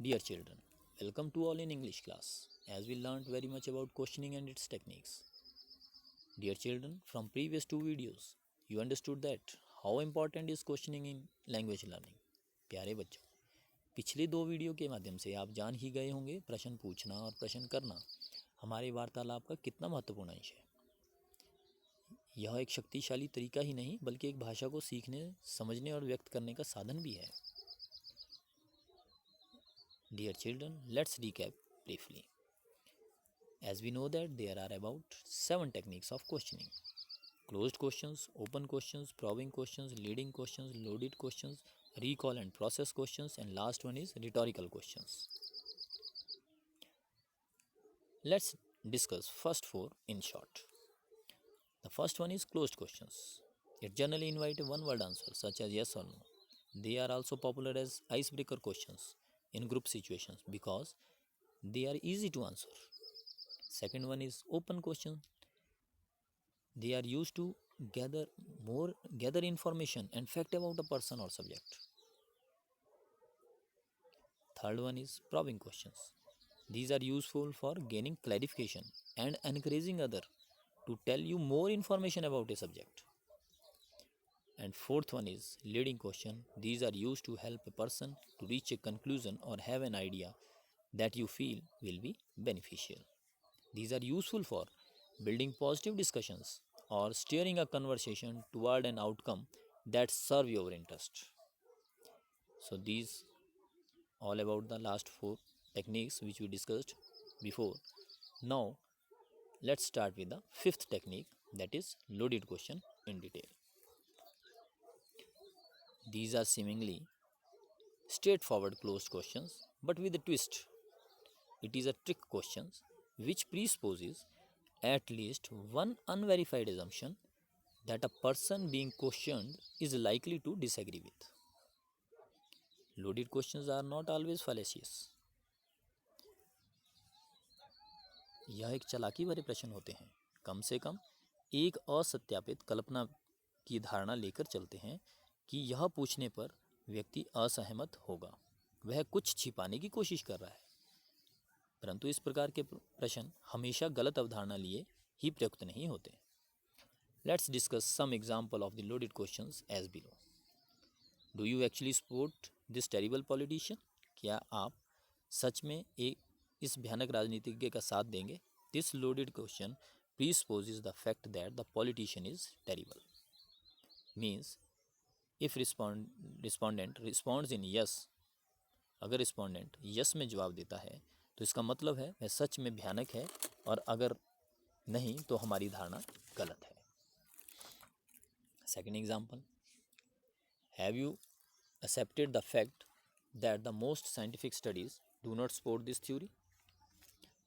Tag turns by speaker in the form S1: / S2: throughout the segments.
S1: Dear children, welcome to all in English class as we learned very much about questioning and its techniques. Dear children, from previous two videos, you understood that how important is questioning in language learning. प्यारे बच्चों, पिछले दो video के माध्यम से आप जान ही गए होंगे प्रश्न पूछना और प्रश्न करना हमारे वार्तालाप का कितना महत्वपूर्ण अंश है। यह एक शक्तिशाली तरीका ही नहीं बल्कि एक भाषा को सीखने, समझने और व्यक्त करने का साधन भी है। Dear children, let's recap briefly. As we know that there are about 7 techniques of questioning: closed questions, open questions, probing questions, leading questions, loaded questions, recall and process questions, and last one is rhetorical questions. Let's discuss first 4 in short. The first one is closed questions. It generally invite a one word answer such as yes or no. They are also popular as icebreaker questions in group situations because they are easy to answer. Second one is open question. They are used to gather information and fact about a person or subject. Third one is probing questions. These are useful for gaining clarification and encouraging other to tell you more information about a subject. And fourth one is leading question. These are used to help a person to reach a conclusion or have an idea that you feel will be beneficial. These are useful for building positive discussions or steering a conversation toward an outcome that serve your interest. So these all about the last 4 techniques which we discussed before. Now let's start with the 5th technique, that is loaded question in detail. These are seemingly straightforward closed questions but with a twist. It is a trick question which presupposes at least one unverified assumption that a person being questioned is likely to disagree with. Loaded questions are not always fallacious. यह एक चालाकी भरे प्रश्न होते हैं। कम से कम एक असत्यापित कल्पना की धारणा लेकर चलते हैं कि यह पूछने पर व्यक्ति असहमत होगा, वह कुछ छिपाने की कोशिश कर रहा है। परंतु इस प्रकार के प्रश्न हमेशा गलत अवधारणा लिए ही प्रयुक्त नहीं होते। Let's discuss some example of the loaded questions as below. Do you actually support this terrible politician? क्या आप सच में इस भयानक राजनीतिज्ञ का साथ देंगे? This loaded question presupposes the fact that the politician is terrible. Means if respondent responds in yes, अगर respondent yes में जवाब देता है तो इसका मतलब है वह सच में भयानक है, और अगर नहीं तो हमारी धारणा गलत है। Second example, have you accepted the fact that the most scientific studies do not support this theory?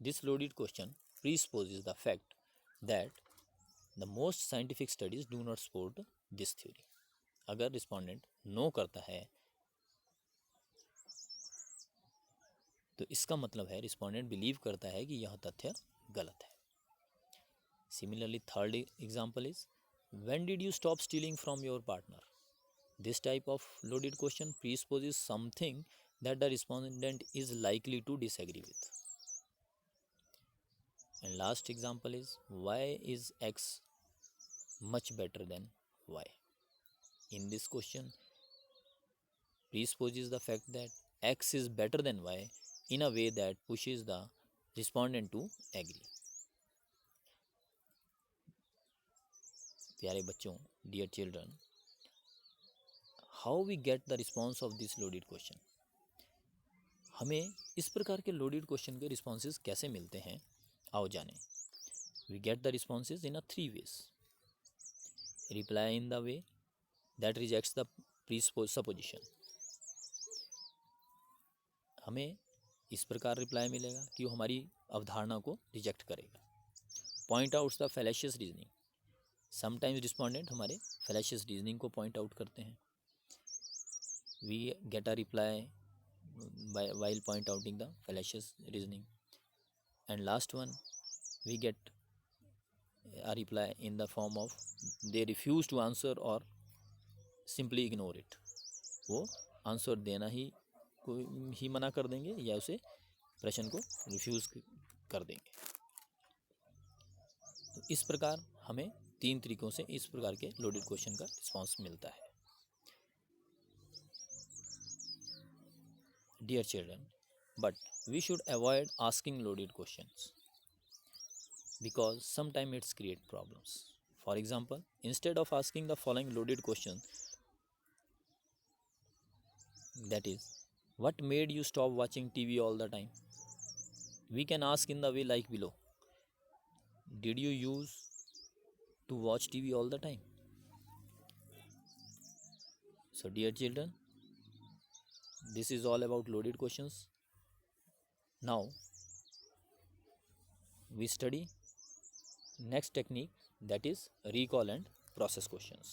S1: This loaded question presupposes the fact that the most scientific studies do not support this theory. अगर respondent no करता है तो इसका मतलब है respondent believe करता है कि यह तथ्य गलत है। Similarly, third example is, when did you stop stealing from your partner? This type of loaded question presupposes something that the respondent is likely to disagree with. And last example is, why is X much better than Y? In this question presupposes the fact that X is better than Y in a way that pushes the respondent to agree. प्यारे बच्चों, dear children, how we get the response of this loaded question? हमें इस प्रकार के loaded question के responses कैसे मिलते हैं, आओ जानें। We get the responses in a 3 ways. Reply in the way that rejects the presupposition. हमें इस प्रकार रिप्लाई मिलेगा कि वो हमारी अवधारणा को रिजेक्ट करेगा। Point out the fallacious reasoning, sometimes respondent हमारे फैलेशियस रीजनिंग को पॉइंट आउट करते हैं। We get a reply while point outing the fallacious reasoning. And last one, we get a reply in the form of they refuse to answer or simply ignore it. वो answer देना ही को ही मना कर देंगे या उसे प्रश्न को रिफ्यूज़ कर देंगे। तो इस प्रकार हमें 3 तरीकों से इस प्रकार के लोडेड क्वेश्चन का रिस्पॉन्स मिलता है। Dear children, but we should avoid asking loaded questions because sometimes it's create problems. For example, instead of asking the following loaded question, that is, what made you stop watching TV all the time, we can ask in the way like below: did you use to watch TV all the time? So dear children, this is all about loaded questions. Now we study next technique, that is recall and process questions.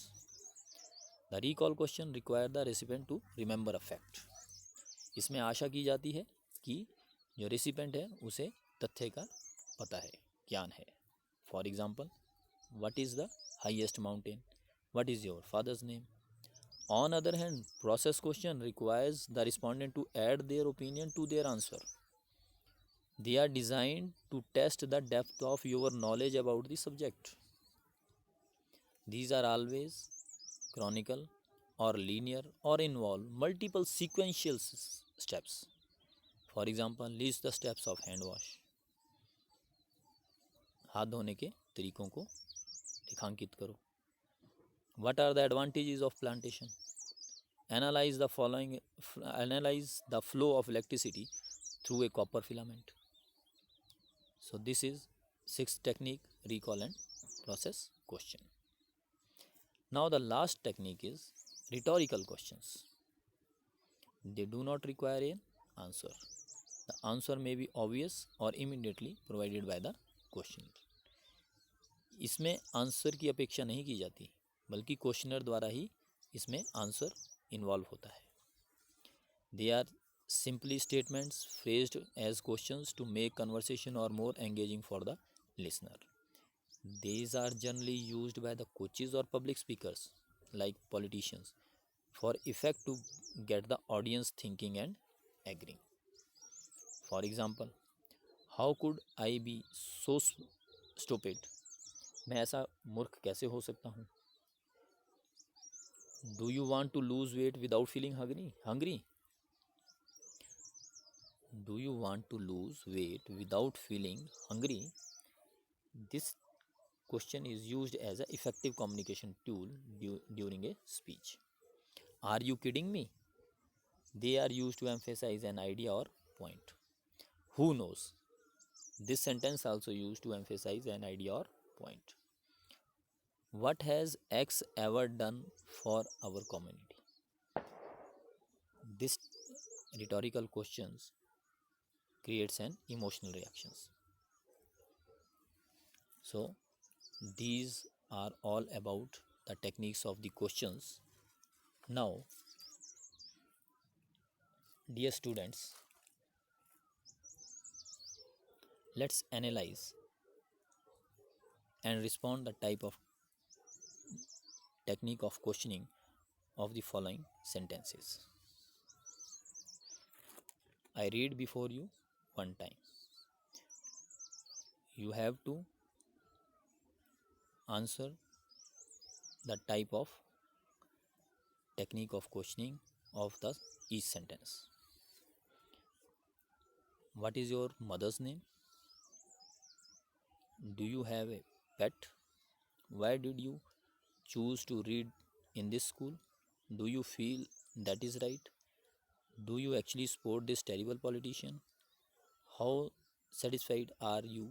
S1: The recall question require the recipient to remember a fact. इसमें आशा की जाती है कि जो recipient है उसे तथ्य का पता है, ज्ञान है। For example, what is the highest mountain, what is your father's name. On other hand, process question requires the respondent to add their opinion to their answer. They are designed to test the depth of your knowledge about the subject. These are always chronicle or linear or involve multiple sequential steps. For example, list the steps of hand wash. हाथ धोने के तरीकों को रेखांकित करो. What are the advantages of plantation? Analyze the following. Analyze the flow of electricity through a copper filament. So this is sixth technique, recall and process question. Now the last technique is rhetorical questions. They do not require an answer. The answer may be obvious or immediately provided by the questioner. इसमें answer की अपेक्षा नहीं की जाती, बल्कि questionnaire द्वारा ही इसमें answer involve होता है. They are simply statements phrased as questions to make conversation or more engaging for the listener. These are generally used by the coaches or public speakers like politicians for effect to get the audience thinking and agreeing. For example, how could I be so stupid? मैं ऐसा मूर्ख कैसे हो सकता हूँ? Do you want to lose weight without feeling hungry? Do you want to lose weight without feeling hungry? This question is used as an effective communication tool during a speech. Are you kidding me? They are used to emphasize an idea or point. Who knows? This sentence also used to emphasize an idea or point. What has X ever done for our community? This rhetorical questions creates an emotional reactions. So these are all about the techniques of the questions. Now, dear students, let's analyze and respond the type of technique of questioning of the following sentences. I read before you one time. You have to answer the type of technique of questioning of the each sentence. What is your mother's name? Do you have a pet? Why did you choose to read in this school? Do you feel that is right? Do you actually support this terrible politician? How satisfied are you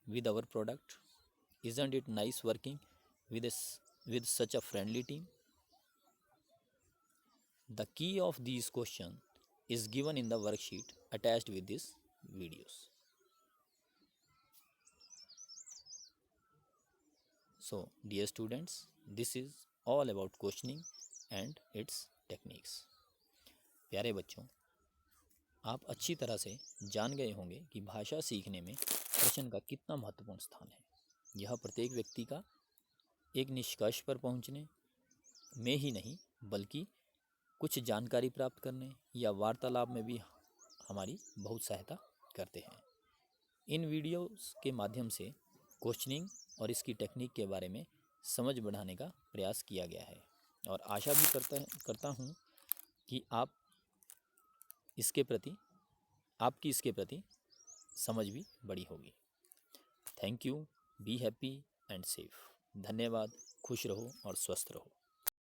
S1: with our product? Isn't it nice working with such a friendly team? The key of these questions is given in the worksheet attached with these videos. So, dear students, this is all about questioning and its techniques. प्यारे बच्चों, आप अच्छी तरह से जान गए होंगे कि भाषा सीखने में प्रश्न का कितना महत्वपूर्ण स्थान है. यह प्रत्येक व्यक्ति का एक निष्कर्ष पर पहुंचने में ही नहीं, बल्कि कुछ जानकारी प्राप्त करने या वार्तालाप में भी हमारी बहुत सहायता करते हैं। इन वीडियोस के माध्यम से क्वेश्चनिंग और इसकी टेक्निक के बारे में समझ बढ़ाने का प्रयास किया गया है और आशा भी करता हूँ कि आपकी इसके प्रति समझ भी बड़ी होगी। Thank you. Be happy and safe. धन्यवाद। खुश रहो और स्वस्थ रहो।